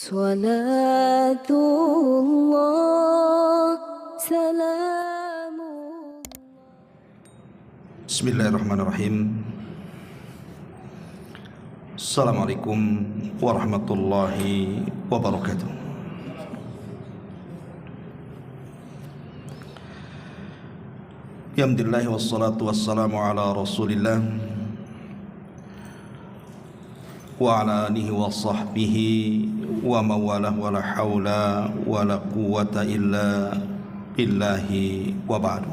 Salatullah, salamullah. Bismillahirrahmanirrahim. Assalamualaikum warahmatullahi wabarakatuh. Alhamdulillah wassalatu wassalamu ala Rasulillah wa ala alihi wa sahbihi wa mawalah wa la hawla wa la quwwata illa billahi wa ba'du.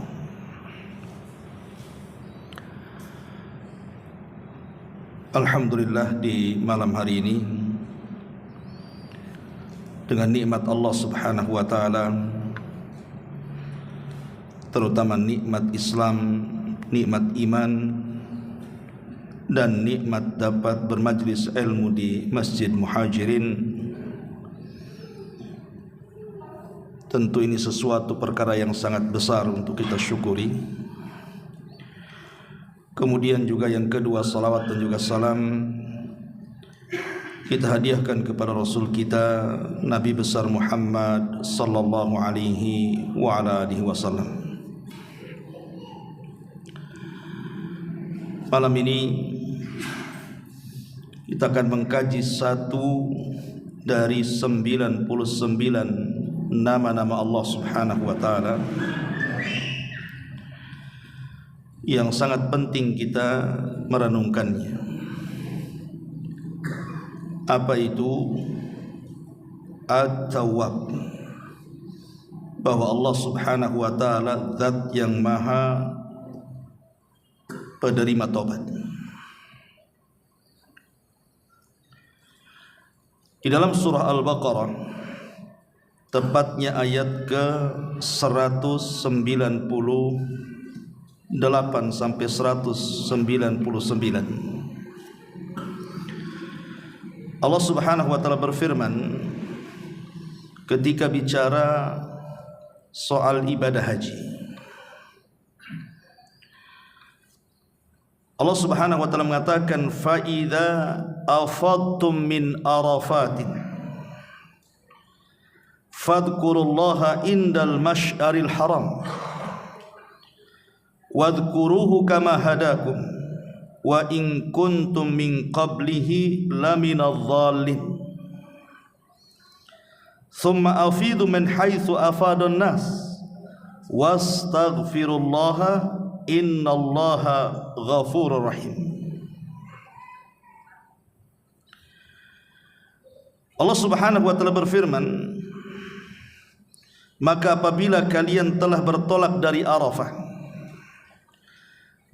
Alhamdulillah, di malam hari ini dengan nikmat Allah Subhanahu wa taala, terutama nikmat Islam, nikmat iman, dan nikmat dapat bermajlis ilmu di Masjid Muhajirin, tentu ini sesuatu perkara yang sangat besar untuk kita syukuri. Kemudian juga yang kedua, salawat dan juga salam kita hadiahkan kepada Rasul kita, Nabi besar Muhammad sallallahu alaihi wa ala alihi wasallam. Malam ini kita akan mengkaji satu dari 99 nama-nama Allah Subhanahu wa taala yang sangat penting kita merenungkannya. Apa itu? At-Tawwab. Bahwa Allah Subhanahu wa taala zat yang maha penerima taubat. Di dalam surah Al-Baqarah, tepatnya ayat ke 198 sampai 199, Allah Subhanahu wa taala berfirman ketika bicara soal ibadah haji. Allah Subhanahu wa taala mengatakan, fa idza afadtum min arafatin fadhkurullaha indal masy'aril haram wadhkuruhu kama hadakum wa in kuntum min qablihi laminadh dhallin thumma afidu min haitsu afadun nas wastaghfirullaha innallaha ghafurur rahim. Allah Subhanahu wa taala berfirman, maka apabila kalian telah bertolak dari Arafah,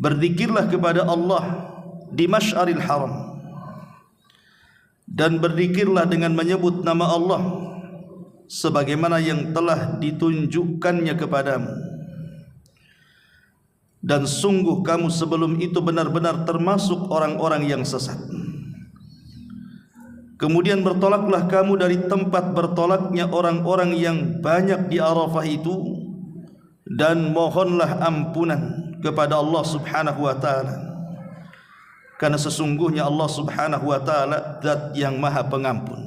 berzikirlah kepada Allah di Masy'aril Haram, dan berzikirlah dengan menyebut nama Allah sebagaimana yang telah ditunjukkannya kepadamu, dan sungguh kamu sebelum itu benar-benar termasuk orang-orang yang sesat. Kemudian bertolaklah kamu dari tempat bertolaknya orang-orang yang banyak di Arafah itu, dan mohonlah ampunan kepada Allah Subhanahu wa taala, karena sesungguhnya Allah Subhanahu wa taala zat yang maha pengampun.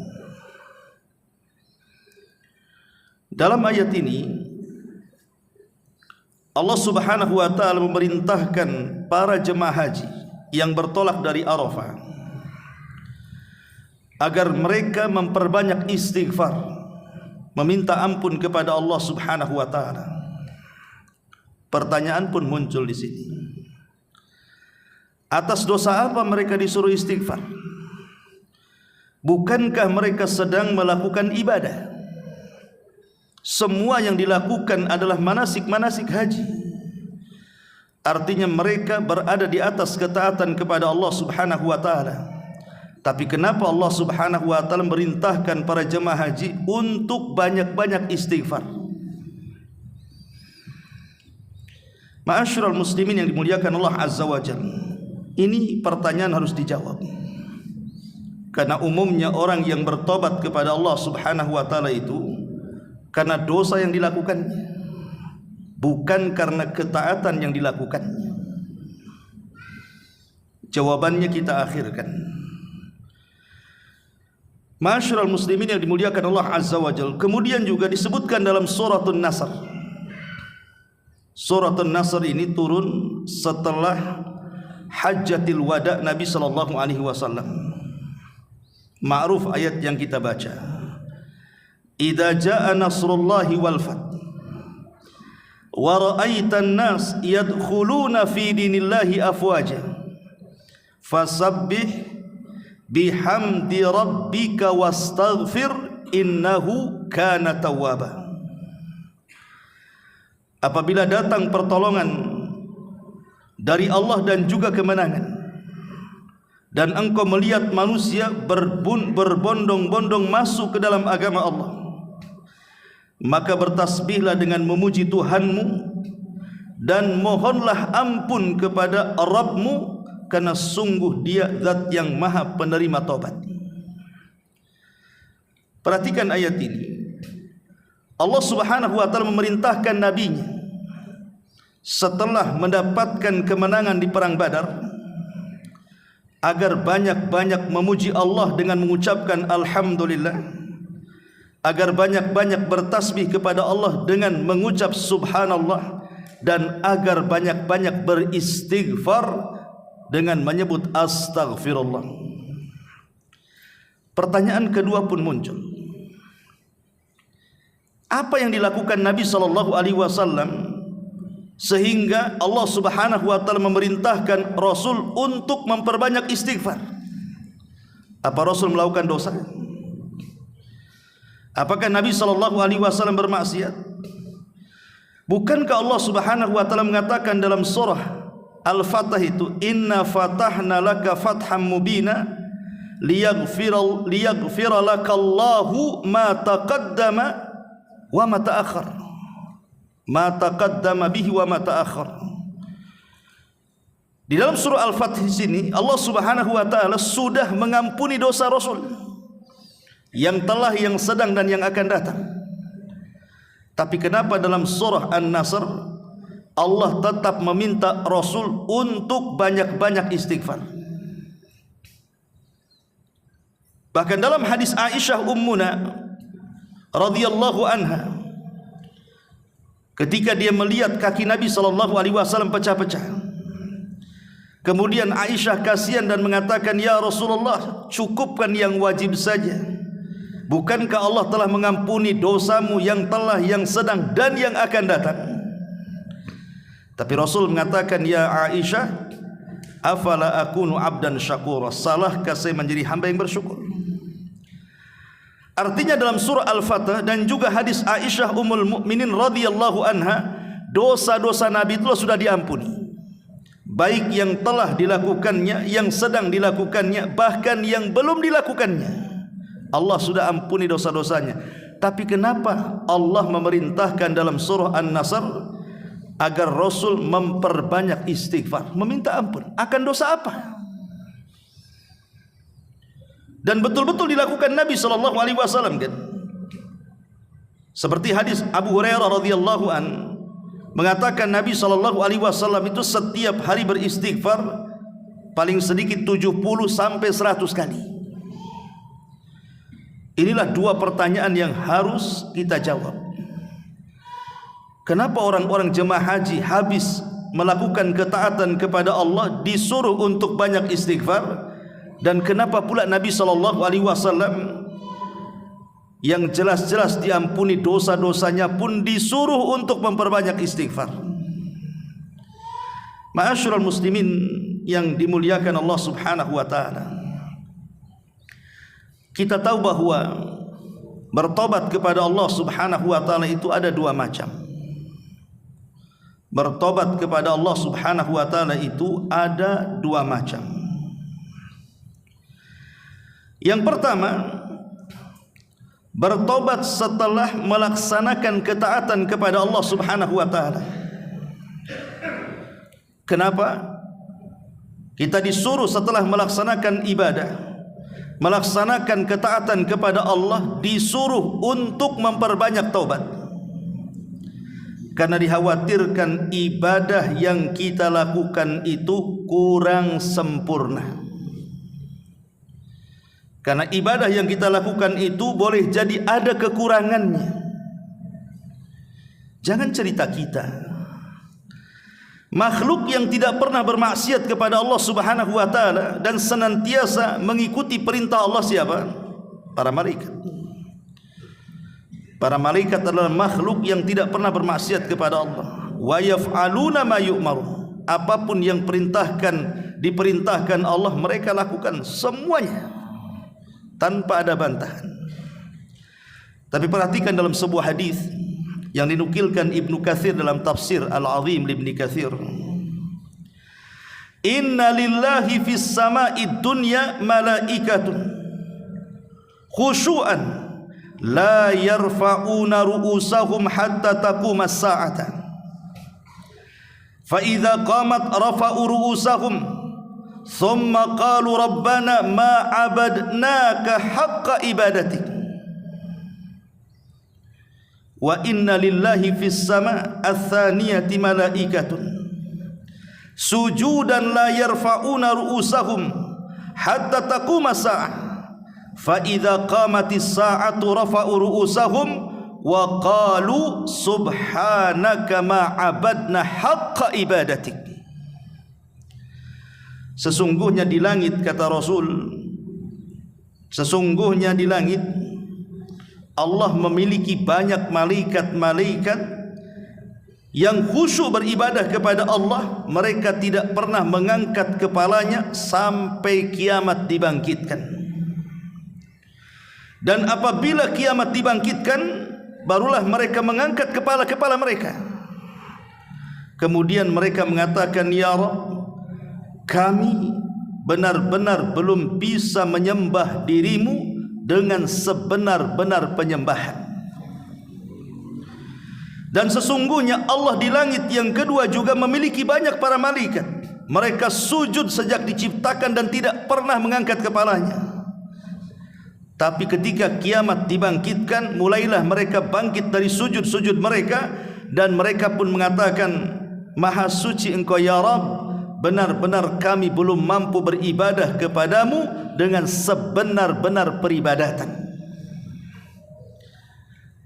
Dalam ayat ini Allah Subhanahu wa taala memerintahkan para jemaah haji yang bertolak dari Arafah agar mereka memperbanyak istighfar, meminta ampun kepada Allah Subhanahu wa taala. Pertanyaan pun muncul di sini. Atas dosa apa mereka disuruh istighfar? Bukankah mereka sedang melakukan ibadah? Semua yang dilakukan adalah manasik-manasik haji. Artinya mereka berada di atas ketaatan kepada Allah Subhanahu wa taala. Tapi kenapa Allah Subhanahu wa taala merintahkan para jemaah haji untuk banyak-banyak istighfar? Ma'asyiral muslimin yang dimuliakan Allah Azza wa Jalla, ini pertanyaan harus dijawab. Karena umumnya orang yang bertobat kepada Allah Subhanahu wa taala itu karena dosa yang dilakukannya, bukan karena ketaatan yang dilakukannya. Jawabannya kita akhirkan. Ma'asyiral muslimin yang dimuliakan Allah Azza wa Jalla, kemudian juga disebutkan dalam suratul Nasr. Suratul Nasr ini turun setelah Hajjatil Wada Nabi sallallahu alaihi wasallam. Ma'ruf ayat yang kita baca. Idza jaa nasrullahi wal fath wa ra'aitan nas yadkhuluna fi dinillahi afwaja fasabbih bihamdi rabbika wastaghfir innahu kana tawwaba. Apabila datang pertolongan dari Allah dan juga kemenangan, dan engkau melihat manusia berbondong-bondong masuk ke dalam agama Allah, maka bertasbihlah dengan memuji Tuhanmu dan mohonlah ampun kepada Rabbmu, karena sungguh Dia zat yang maha penerima taubat. Perhatikan ayat ini. Allah Subhanahu wa taala memerintahkan nabinya setelah mendapatkan kemenangan di perang Badar agar banyak-banyak memuji Allah dengan mengucapkan alhamdulillah, agar banyak-banyak bertasbih kepada Allah dengan mengucap subhanallah, dan agar banyak-banyak beristighfar dengan menyebut astaghfirullah. Pertanyaan kedua pun muncul. Apa yang dilakukan Nabi sallallahu alaihi wasallam sehingga Allah Subhanahu wa taala memerintahkan Rasul untuk memperbanyak istighfar? Apa Rasul melakukan dosa? Apakah Nabi sallallahu alaihi wasallam bermaksiat? Bukankah Allah Subhanahu wa taala mengatakan dalam surah Al-Fatah itu, inna fatahna laka fatham mubina liyaghfira lakallahu ma taqaddama wa ma ta'akhkhar, ma taqaddama bihi wa ma ta'akhkhar. Di dalam surah Al-Fatih sini Allah Subhanahu wa taala sudah mengampuni dosa Rasul yang telah, yang sedang dan yang akan datang. Tapi kenapa dalam surah An-Nasr Allah tetap meminta Rasul untuk banyak-banyak istighfar? Bahkan dalam hadis Aisyah ummuna radhiyallahu anha, ketika dia melihat kaki Nabi sallallahu alaihi wasallam pecah-pecah, kemudian Aisyah kasihan dan mengatakan, ya Rasulullah, cukupkan yang wajib saja. Bukankah Allah telah mengampuni dosamu yang telah, yang sedang dan yang akan datang? Tapi Rasul mengatakan, ya Aisyah, afala akunu abdan syakura, salahkah saya menjadi hamba yang bersyukur? Artinya dalam surah Al-Fatah dan juga hadis Aisyah ummul mukminin radhiyallahu anha, dosa-dosa Nabi itu sudah diampuni, baik yang telah dilakukannya, yang sedang dilakukannya, bahkan yang belum dilakukannya. Allah sudah ampuni dosa-dosanya. Tapi kenapa Allah memerintahkan dalam surah An-Nasr agar Rasul memperbanyak istighfar, meminta ampun akan dosa apa? Dan betul-betul dilakukan Nabi sallallahu alaihi wasallam kan? Seperti hadis Abu Hurairah radhiyallahu an mengatakan Nabi sallallahu alaihi wasallam itu setiap hari beristighfar paling sedikit 70 sampai 100 kali. Inilah dua pertanyaan yang harus kita jawab. Kenapa orang-orang jemaah haji habis melakukan ketaatan kepada Allah disuruh untuk banyak istighfar, dan kenapa pula Nabi sallallahu alaihi wasallam yang jelas-jelas diampuni dosa-dosanya pun disuruh untuk memperbanyak istighfar? Ma'asyiral muslimin yang dimuliakan Allah Subhanahu wa taala, kita tahu bahwa bertobat kepada Allah Subhanahu wa taala itu ada dua macam. Bertobat kepada Allah Subhanahu wa taala itu ada dua macam. Yang pertama, bertobat setelah melaksanakan ketaatan kepada Allah Subhanahu wa taala. Kenapa? Kita disuruh setelah melaksanakan ibadah, melaksanakan ketaatan kepada Allah, disuruh untuk memperbanyak taubat. Karena dikhawatirkan ibadah yang kita lakukan itu kurang sempurna. Karena ibadah yang kita lakukan itu boleh jadi ada kekurangannya. Jangan cerita kita. Makhluk yang tidak pernah bermaksiat kepada Allah Subhanahu wa taala dan senantiasa mengikuti perintah Allah siapa? Para malaikat. Para malaikat adalah makhluk yang tidak pernah bermaksiat kepada Allah. Wa yaf'aluna ma yu'maru. Apapun yang diperintahkan Allah, mereka lakukan semuanya tanpa ada bantahan. Tapi perhatikan dalam sebuah hadis yang dinukilkan Ibnu Katsir dalam tafsir Al-Azim Ibnu Katsir, inna lillahi fis sama'id dunya malaikatun khusyu'an la yarfa'una ru'usahum hatta taquma as-sa'ata fa idza qamat rafa'u ru'usahum thumma qalu rabbana ma 'abadnaka haqqa ibadatik. Wa inna lillahi fis sama' ats-tsaniyati malaikatun sujudan la yarfa'una ru'usahum hatta taquma as-sa'ah fa idza qamatis sa'atu rafa'u ru'usahum wa qalu subhanaka ma 'abadna haqqa ibadatik. Sesungguhnya di langit, kata Rasul, sesungguhnya di langit Allah memiliki banyak malaikat-malaikat yang khusyuk beribadah kepada Allah. Mereka tidak pernah mengangkat kepalanya sampai kiamat dibangkitkan. Dan apabila kiamat dibangkitkan, barulah mereka mengangkat kepala-kepala mereka. Kemudian mereka mengatakan, ya Rabb, kami benar-benar belum bisa menyembah dirimu dengan sebenar-benar penyembahan. Dan sesungguhnya Allah di langit yang kedua juga memiliki banyak para malaikat. Mereka sujud sejak diciptakan dan tidak pernah mengangkat kepalanya. Tapi ketika kiamat dibangkitkan, mulailah mereka bangkit dari sujud-sujud mereka, dan mereka pun mengatakan, Maha suci Engkau ya Rabb, benar-benar kami belum mampu beribadah kepadamu dengan sebenar-benar peribadatan.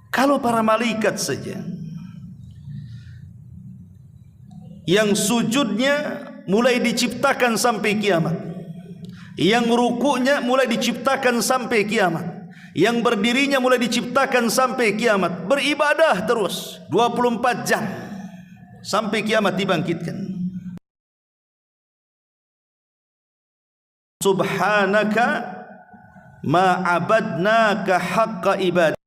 Kalau para malaikat saja yang sujudnya mulai diciptakan sampai kiamat, yang rukuknya mulai diciptakan sampai kiamat, yang berdirinya mulai diciptakan sampai kiamat, beribadah terus 24 jam sampai kiamat dibangkitkan. Subhanaka ma abadnaka haqqa ibadah.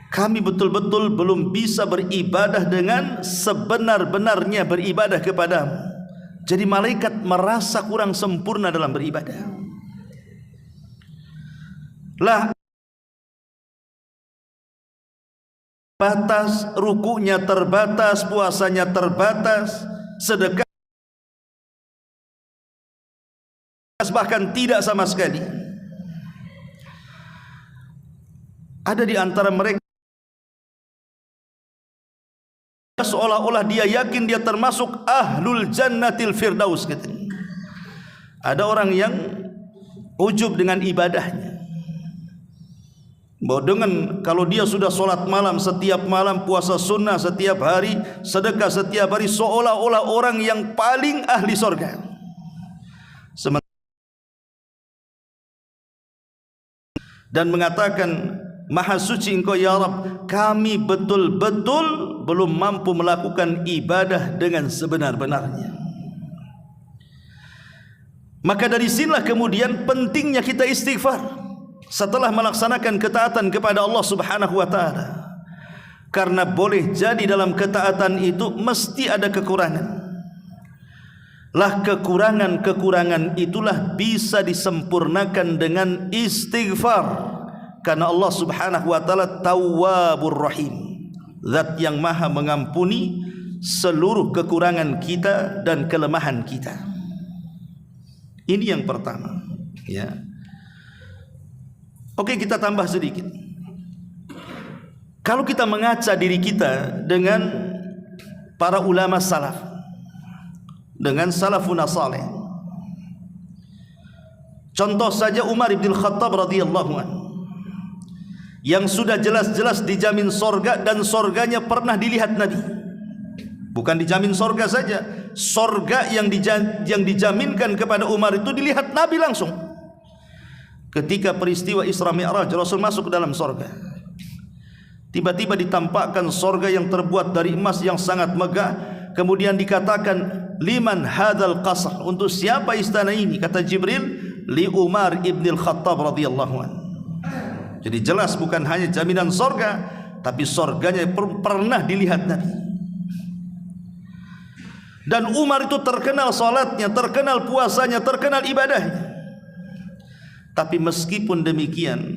Kami betul-betul belum bisa beribadah dengan sebenar-benarnya beribadah kepadamu. Jadi malaikat merasa kurang sempurna dalam beribadah. Lah batas, rukunya terbatas, puasanya terbatas, sedekah bahkan tidak sama sekali. Ada di antara mereka seolah-olah dia yakin dia termasuk ahlul jannatil firdaus katanya. Ada orang yang ujub dengan ibadahnya, bahwa dengan kalau dia sudah sholat malam setiap malam, puasa sunnah setiap hari, sedekah setiap hari, seolah-olah orang yang paling ahli surga. Dan mengatakan, Maha suci Engkau ya Rabb, kami betul-betul belum mampu melakukan ibadah dengan sebenar-benarnya. Maka dari sinilah kemudian pentingnya kita istighfar setelah melaksanakan ketaatan kepada Allah Subhanahu wa taala. Karena boleh jadi dalam ketaatan itu mesti ada kekurangan. Lah kekurangan-kekurangan itulah bisa disempurnakan dengan istighfar. Karena Allah Subhanahu wa taala Tawwabur Rahim, zat yang maha mengampuni seluruh kekurangan kita dan kelemahan kita. Ini yang pertama, ya. Oke, kita tambah sedikit. Kalau kita mengaca diri kita dengan para ulama salaf, dengan salafun saleh, Contoh saja Umar bin Khattab radhiyallahu anhu, yang sudah jelas-jelas dijamin sorga, dan sorganya pernah dilihat Nabi. Bukan dijamin sorga saja, sorga yang dijaminkan kepada Umar itu dilihat Nabi langsung. Ketika peristiwa Isra Mi'raj, Rasul masuk ke dalam sorga. Tiba-tiba ditampakkan sorga yang terbuat dari emas yang sangat megah. Kemudian dikatakan, liman hadzal qasr, untuk siapa istana ini? Kata Jibril, li Umar ibn al-Khattab radhiyallahu anhu. Jadi jelas bukan hanya jaminan sorga, tapi sorganya pernah dilihat Nabi. Dan Umar itu terkenal salatnya, terkenal puasanya, terkenal ibadahnya. Tapi meskipun demikian,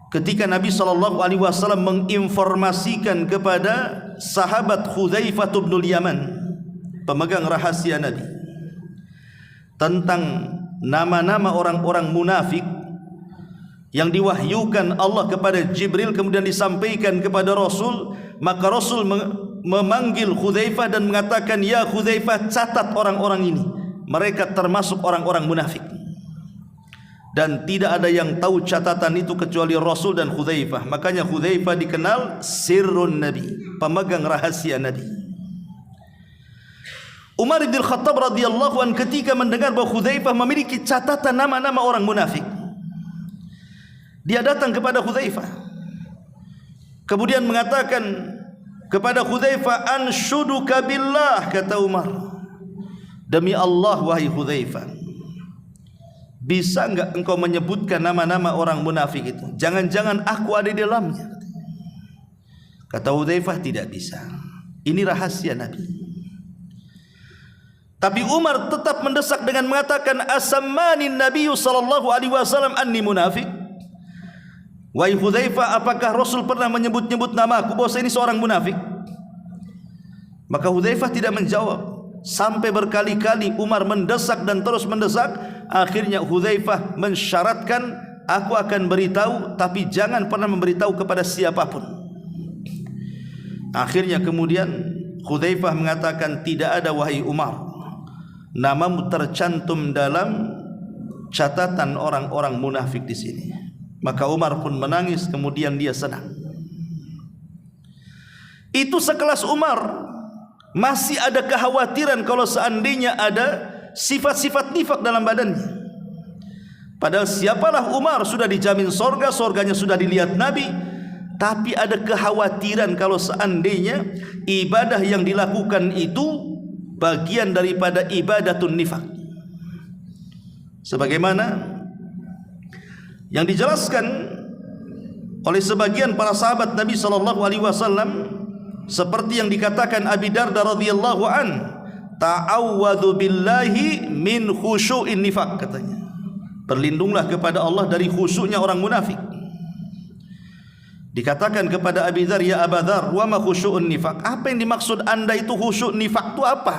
ketika Nabi SAW menginformasikan kepada sahabat Hudzaifah bin Yaman, pemegang rahasia Nabi, tentang nama-nama orang-orang munafik yang diwahyukan Allah kepada Jibril kemudian disampaikan kepada Rasul, maka Rasul memanggil Hudzaifah dan mengatakan, ya Hudzaifah, catat orang-orang ini, mereka termasuk orang-orang munafik. Dan tidak ada yang tahu catatan itu kecuali Rasul dan Hudzaifah. Makanya Hudzaifah dikenal sirrun Nabi, pemegang rahasia Nabi. Umar bin Khattab radhiyallahu anhu ketika mendengar bahwa Hudzaifah memiliki catatan nama-nama orang munafik, dia datang kepada Hudzaifah, kemudian mengatakan kepada Hudzaifah, anshuduka billah, kata Umar, demi Allah wahai Hudzaifah, bisa enggak engkau menyebutkan nama-nama orang munafik itu? Jangan-jangan aku ada di dalamnya. Kata Hudzaifah, tidak bisa. Ini rahasia Nabi. Tapi Umar tetap mendesak dengan mengatakan, asammanin Nabi sallallahu alaihi wasallam anni munafik. Wahai Hudzaifah, apakah Rasul pernah menyebut-nyebut nama aku bahwa saya ini seorang munafik? Maka Hudzaifah tidak menjawab. Sampai berkali-kali Umar mendesak dan terus mendesak. Akhirnya Hudzaifah mensyaratkan, aku akan beritahu, tapi jangan pernah memberitahu kepada siapapun. Akhirnya kemudian Hudzaifah mengatakan, tidak ada wahai Umar, namamu tercantum dalam catatan orang-orang munafik di sini. Maka Umar pun menangis, kemudian dia senang. Itu sekelas Umar. Masih ada kekhawatiran kalau seandainya ada sifat-sifat nifak dalam badannya. Padahal siapalah Umar, sudah dijamin sorga, sorganya sudah dilihat Nabi. Tapi ada kekhawatiran kalau seandainya ibadah yang dilakukan itu bagian daripada ibadatun nifak. Sebagaimana yang dijelaskan oleh sebagian para sahabat Nabi SAW, seperti yang dikatakan Abi Darda radhiyallahu an, ta'awwadhu billahi min khusyu'in nifaq, katanya, berlindunglah kepada Allah dari khusyuknya orang munafik. Dikatakan kepada Abi Dzar, ya Aba Dzar, wa ma khusyu'un nifaq, apa yang dimaksud anda itu khusyuk nifaq itu apa?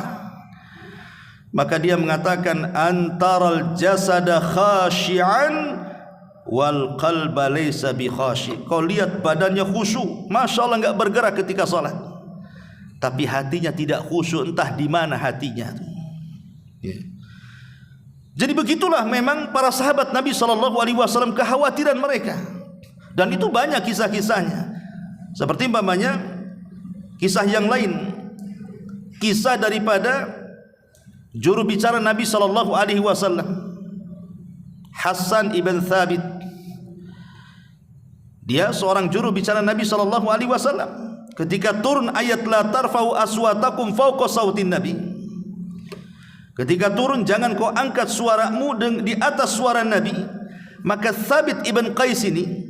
Maka dia mengatakan, antaral jasada khashi'an wal qalba laysa bi khashi. Kau lihat badannya khusyuk, Masya Allah, enggak bergerak ketika salat, tapi hatinya tidak khusyuk, entah di mana hatinya. Jadi begitulah memang para sahabat Nabi SAW, kekhawatiran mereka. Dan itu banyak kisah-kisahnya. Seperti umpamanya kisah yang lain, kisah daripada juru bicara Nabi SAW, Hasan ibn Thabit. Dia seorang juru bicara Nabi SAW. Ketika turun ayat la tarfa'u aswatakum fawqa sautin Nabi, ketika turun jangan kau angkat suaramu di atas suara Nabi, maka Thabit ibn Qais ini,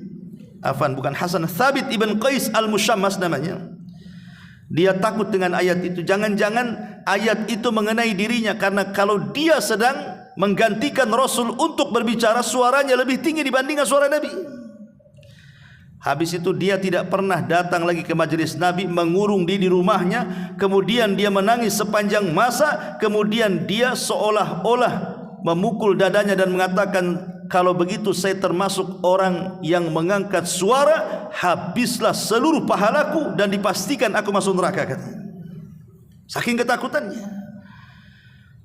bukan Hasan, Thabit ibn Qais al-Mushammas namanya, dia takut dengan ayat itu. Jangan-jangan ayat itu mengenai dirinya, karena kalau dia sedang menggantikan Rasul untuk berbicara, suaranya lebih tinggi dibandingkan suara Nabi. Habis itu dia tidak pernah datang lagi ke majelis Nabi, mengurung diri di rumahnya, kemudian dia menangis sepanjang masa, kemudian dia seolah-olah memukul dadanya dan mengatakan, kalau begitu saya termasuk orang yang mengangkat suara, habislah seluruh pahalaku dan dipastikan aku masuk neraka, katanya. Saking ketakutannya.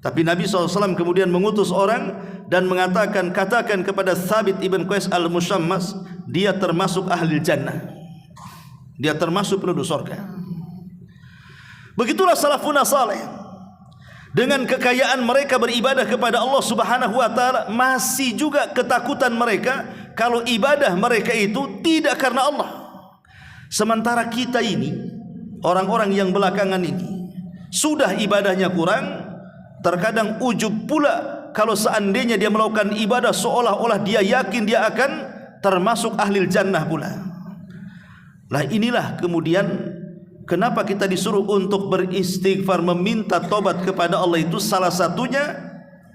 Tapi Nabi SAW kemudian mengutus orang dan mengatakan, katakan kepada Thabit ibn Qais al-Musyammas, dia termasuk ahli jannah, dia termasuk penduduk surga. Begitulah salafun saleh, dengan kekayaan mereka beribadah kepada Allah Subhanahu wa taala, masih juga ketakutan mereka kalau ibadah mereka itu tidak karena Allah. Sementara kita ini, orang-orang yang belakangan ini, sudah ibadahnya kurang, terkadang ujub pula kalau seandainya dia melakukan ibadah seolah-olah dia yakin dia akan termasuk ahli jannah pula. Lah inilah kemudian kenapa kita disuruh untuk beristighfar, meminta tobat kepada Allah. Itu salah satunya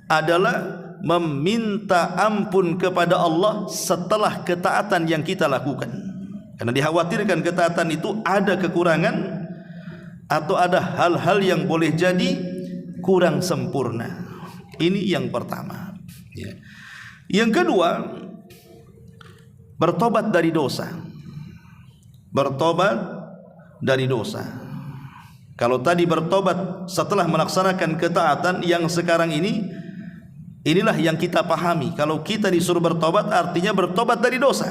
adalah meminta ampun kepada Allah setelah ketaatan yang kita lakukan. Karena dikhawatirkan ketaatan itu ada kekurangan atau ada hal-hal yang boleh jadi kurang sempurna. Ini yang pertama. Yang kedua, bertobat dari dosa. Bertobat dari dosa. Kalau tadi bertobat setelah melaksanakan ketaatan, yang sekarang ini, inilah yang kita pahami. Kalau kita disuruh bertobat, artinya bertobat dari dosa.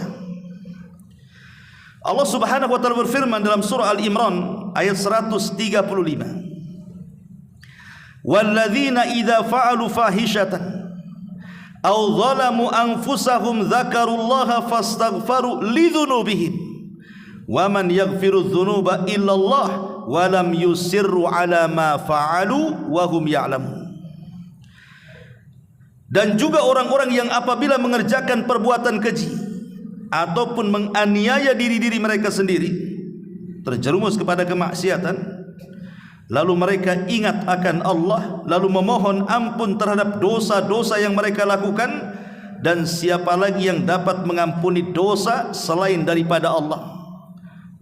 Allah Subhanahu wa taala berfirman dalam surah Al-Imran ayat 135. Walladzina idza fa'alu fahishatan aw zalamu anfusahum dzakarullaha fastaghfaru lidzunubihim wa man yaghfiru dzunuba illallah wa lam yusirru ala ma fa'alu wa hum ya'lamun. Dan juga orang-orang yang apabila mengerjakan perbuatan keji ataupun menganiaya diri-diri mereka sendiri, terjerumus kepada kemaksiatan, lalu mereka ingat akan Allah, lalu memohon ampun terhadap dosa-dosa yang mereka lakukan, dan siapa lagi yang dapat mengampuni dosa selain daripada Allah,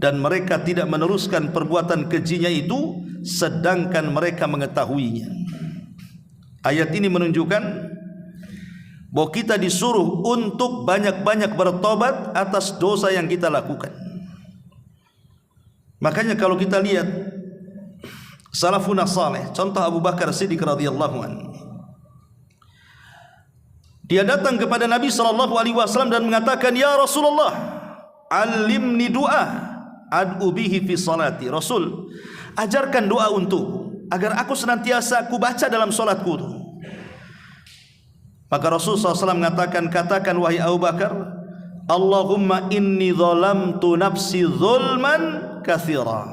dan mereka tidak meneruskan perbuatan kejinya itu sedangkan mereka mengetahuinya. Ayat ini menunjukkan bahwa kita disuruh untuk banyak-banyak bertobat atas dosa yang kita lakukan. Makanya kalau kita lihat salafun saleh, contoh Abu Bakar Siddiq radhiyallahu anhu, dia datang kepada Nabi SAW dan mengatakan, ya Rasulullah, alimni doa ad'u bihi fi salati. Rasul, ajarkan doa untuk agar aku senantiasa aku baca dalam salatku. Maka Rasul SAW mengatakan, katakan wahai Abu Bakar, Allahumma inni zalamtu nafsi zulman katsira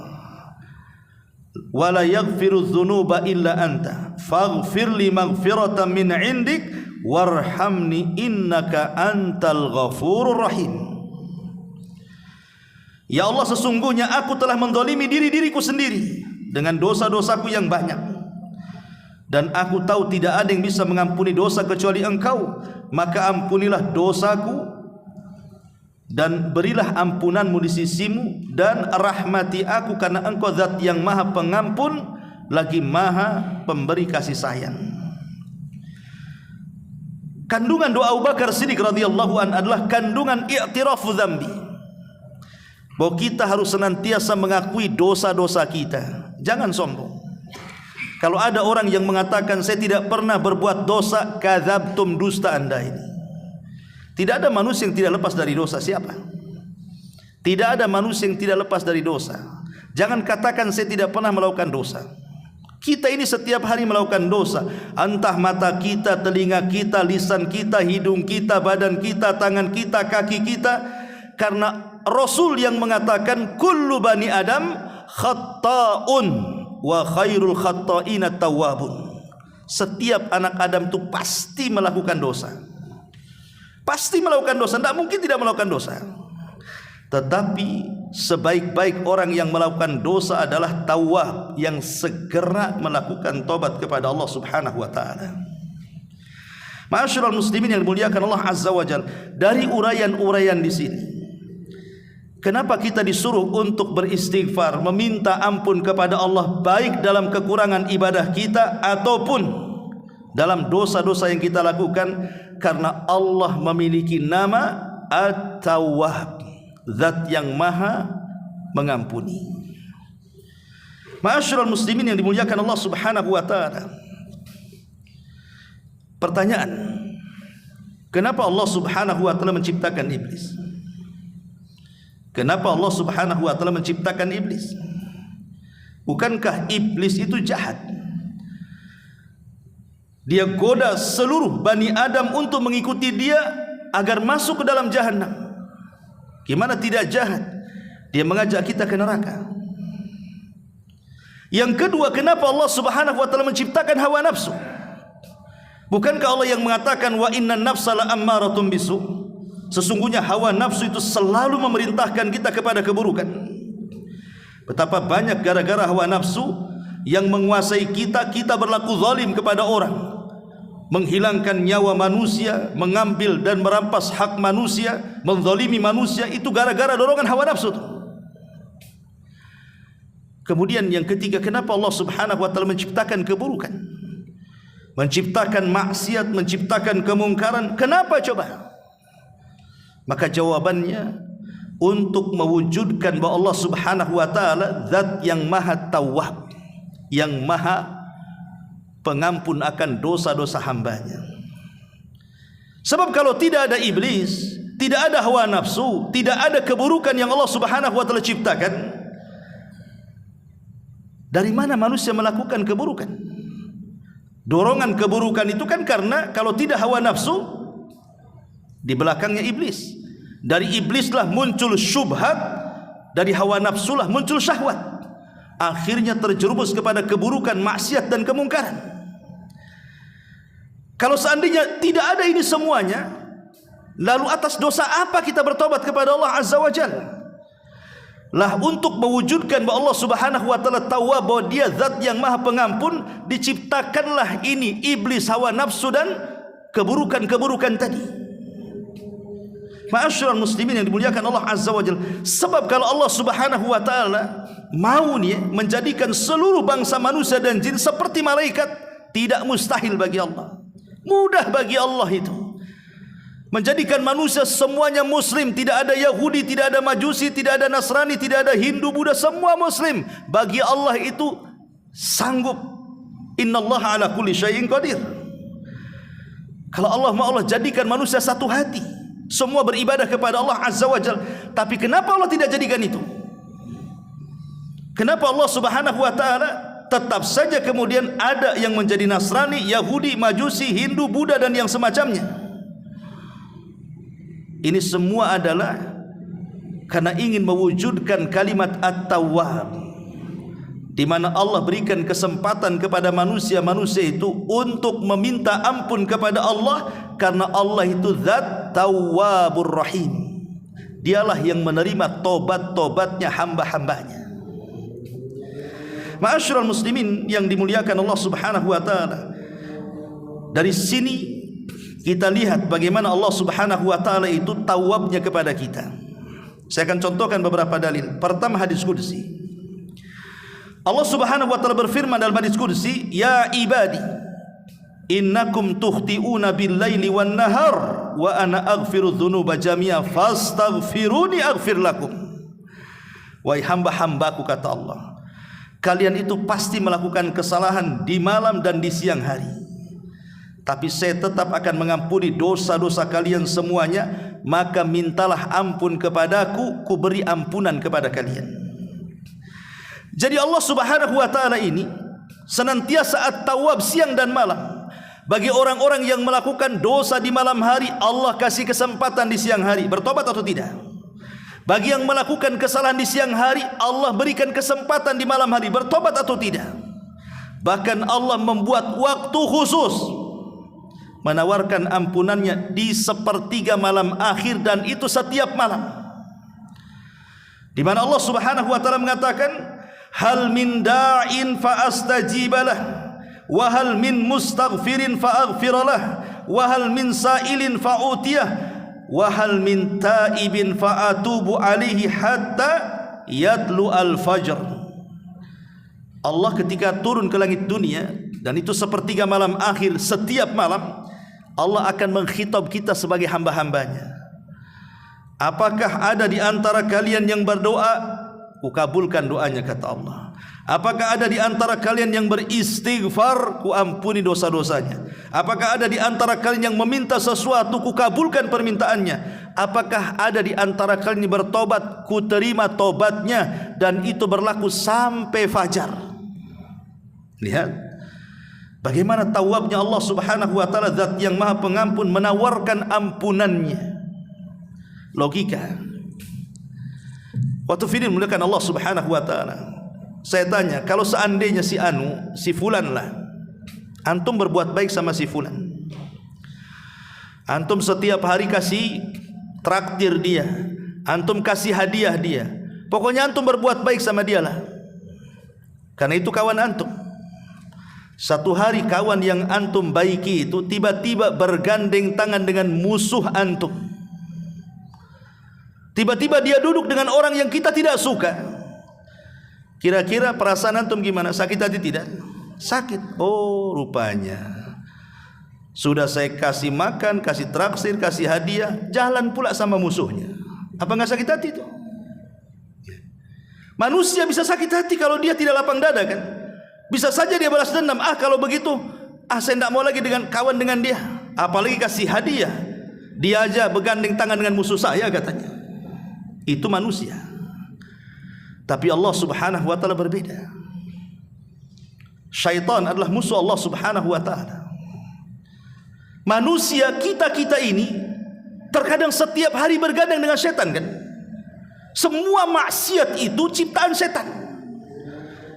wala yaghfiru dzunuba illa anta faghfir li maghfiratan min indik warhamni innaka antal ghafurur rahim. Ya Allah, sesungguhnya aku telah menzalimi diriku sendiri dengan dosa-dosaku yang banyak, dan aku tahu tidak ada yang bisa mengampuni dosa kecuali Engkau. Maka ampunilah dosaku dan berilah ampunanmu di sisimu, dan rahmati aku karena Engkau zat yang maha pengampun lagi maha pemberi kasih sayang. Kandungan doa Abu Bakar Siddiq radhiyallahu an adalah kandungan i'tirafu dzambi, bahwa kita harus senantiasa mengakui dosa-dosa kita. Jangan sombong. Kalau ada orang yang mengatakan saya tidak pernah berbuat dosa, kadzabtum, dusta Anda ini. Tidak ada manusia yang tidak lepas dari dosa. Siapa? Tidak ada manusia yang tidak lepas dari dosa. Jangan katakan saya tidak pernah melakukan dosa. Kita ini setiap hari melakukan dosa. Entah mata kita, telinga kita, lisan kita, hidung kita, badan kita, tangan kita, kaki kita. Karena Rasul yang mengatakan kullu bani Adam khatta'un wa khairul khatta'ina tawwabun. Setiap anak Adam itu pasti melakukan dosa. Pasti melakukan dosa, tidak mungkin tidak melakukan dosa. Tetapi sebaik-baik orang yang melakukan dosa adalah tawwab, yang segera melakukan tobat kepada Allah Subhanahu wa taala. Ma'asyiral muslimin yang dimuliakan Allah Azza wa Jalla, dari uraian-uraian di sini, kenapa kita disuruh untuk beristighfar, meminta ampun kepada Allah, baik dalam kekurangan ibadah kita ataupun dalam dosa-dosa yang kita lakukan? Karena Allah memiliki nama At-Tawwab, zat yang maha mengampuni. Ma'asyiral muslimin yang dimuliakan Allah Subhanahu wa taala, Pertanyaan, kenapa Allah Subhanahu wa taala menciptakan iblis? Kenapa Allah Subhanahu wa taala menciptakan iblis? Bukankah iblis itu jahat? Dia goda seluruh Bani Adam untuk mengikuti dia agar masuk ke dalam jahanam. Gimana tidak jahat? Dia mengajak kita ke neraka. Yang kedua, kenapa Allah Subhanahu wa taala menciptakan hawa nafsu? Bukankah Allah yang mengatakan wa innan nafsa la'ammaratun bisu? Sesungguhnya hawa nafsu itu selalu memerintahkan kita kepada keburukan. Betapa banyak gara-gara hawa nafsu yang menguasai kita, kita berlaku zalim kepada orang, menghilangkan nyawa manusia, mengambil dan merampas hak manusia, menzalimi manusia, itu gara-gara dorongan hawa nafsu itu. Kemudian yang ketiga, kenapa Allah Subhanahu wa taala menciptakan keburukan? Menciptakan maksiat, menciptakan kemungkaran. Kenapa coba? Maka jawabannya untuk mewujudkan bahwa Allah Subhanahu wa taala zat yang maha tawwab, yang maha pengampun akan dosa-dosa hambanya. Sebab kalau tidak ada iblis, tidak ada hawa nafsu, tidak ada keburukan yang Allah Subhanahu wa taala ciptakan, dari mana manusia melakukan keburukan? Dorongan keburukan itu kan karena kalau tidak hawa nafsu, di belakangnya iblis. Dari iblislah muncul syubhat, dari hawa nafsulah muncul syahwat. Akhirnya terjerumus kepada keburukan, maksiat dan kemungkaran. Kalau seandainya tidak ada ini semuanya, lalu atas dosa apa kita bertobat kepada Allah Azza wa Jalla? Lah untuk mewujudkan bahwa Allah Subhanahu wa taala tahu bahwa dia zat yang maha pengampun, diciptakanlah ini iblis, hawa nafsu dan keburukan-keburukan tadi. Ma'asyiral muslimin yang dimuliakan Allah Azza wa Jalla. Sebab kalau Allah Subhanahu wa taala mau nih menjadikan seluruh bangsa manusia dan jin seperti malaikat, tidak mustahil bagi Allah. Mudah bagi Allah itu. Menjadikan manusia semuanya muslim, tidak ada Yahudi, tidak ada Majusi, tidak ada Nasrani, tidak ada Hindu, Buddha, semua muslim. Bagi Allah itu sanggup. Innallaha ala kulli syai'in qadir. Kalau Allah mau, Allah jadikan manusia satu hati, semua beribadah kepada Allah Azza wa Jalla. Tapi kenapa Allah tidak jadikan itu? Kenapa Allah Subhanahu wa taala tetap saja kemudian ada yang menjadi Nasrani, Yahudi, Majusi, Hindu, Buddha dan yang semacamnya? Ini semua adalah karena ingin mewujudkan kalimat At-Tawwab, di mana Allah berikan kesempatan kepada manusia-manusia itu untuk meminta ampun kepada Allah, karena Allah itu zat Tawwabur Rahim. Dialah yang menerima tobat-tobatnya hamba-hambanya. Ma'asyiral muslimin yang dimuliakan Allah Subhanahu wa taala, dari sini kita lihat bagaimana Allah Subhanahu wa taala itu tawabnya kepada kita. Saya akan contohkan beberapa dalil. Pertama, hadis qudsi. Allah Subhanahu wa taala berfirman dalam hadis qudsi, "Ya ibadi, innakum tukhti'una bil-laili wan-nahar wa ana aghfiru dzunuba jami'a fastaghfiruni aghfir lakum." Wahai hamba-hambaku, kata Allah, kalian itu pasti melakukan kesalahan di malam dan di siang hari, tapi saya tetap akan mengampuni dosa-dosa kalian semuanya. Maka mintalah ampun kepadaku, ku beri ampunan kepada kalian. Jadi Allah Subhanahu wa taala ini senantiasa At-Tawwab siang dan malam. Bagi orang-orang yang melakukan dosa di malam hari, Allah kasih kesempatan di siang hari, bertobat atau tidak. Bagi yang melakukan kesalahan di siang hari, Allah berikan kesempatan di malam hari, bertobat atau tidak. Bahkan Allah membuat waktu khusus menawarkan ampunannya di sepertiga malam akhir, dan itu setiap malam. Di mana Allah Subhanahu wa taala mengatakan, hal min da'in fa astajibalah wa hal min mustaghfirin fa aghfiralah wa hal min sa'ilin fa utiyah wa hal min taibin fa atubu alaihi hatta yatlu al-fajr. Allah ketika turun ke langit dunia, dan itu sepertiga malam akhir setiap malam, Allah akan mengkhitab kita sebagai hamba-hambanya. Apakah ada di antara kalian yang berdoa Kukabulkan doanya, kata Allah. Apakah ada di antara kalian yang beristighfar, kuampuni dosa-dosanya. Apakah ada di antara kalian yang meminta sesuatu, kukabulkan permintaannya. Apakah ada di antara kalian yang bertobat, kuterima tobatnya, dan itu berlaku sampai fajar. Lihat bagaimana tawabnya Allah subhanahu wa ta'ala, zat yang maha pengampun, menawarkan ampunannya. Logika. Waktu firin mulakan Allah subhanahu wa ta'ala, saya tanya, kalau seandainya si Anu, si Fulan lah, antum berbuat baik sama si Fulan, antum setiap hari kasih traktir dia, antum kasih hadiah dia, pokoknya antum berbuat baik sama dia lah, karena itu kawan antum. Satu hari kawan yang antum baiki itu tiba-tiba bergandeng tangan dengan musuh antum. Tiba-tiba dia duduk dengan orang yang kita tidak suka. Kira-kira perasaan antum gimana? Sakit hati tidak? Sakit. Oh, rupanya sudah saya kasih makan, kasih traksir, kasih hadiah, jalan pula sama musuhnya. Apa enggak sakit hati itu? Manusia bisa sakit hati kalau dia tidak lapang dada kan? Bisa saja dia balas dendam. Kalau begitu, saya tidak mau lagi dengan kawan dengan dia. Apalagi kasih hadiah. Dia aja bergandeng tangan dengan musuh saya, katanya. Itu manusia. Tapi Allah subhanahu wa ta'ala berbeda. Syaitan adalah musuh Allah subhanahu wa ta'ala. Manusia kita ini terkadang setiap hari bergandeng dengan setan kan. Semua maksiat itu ciptaan setan,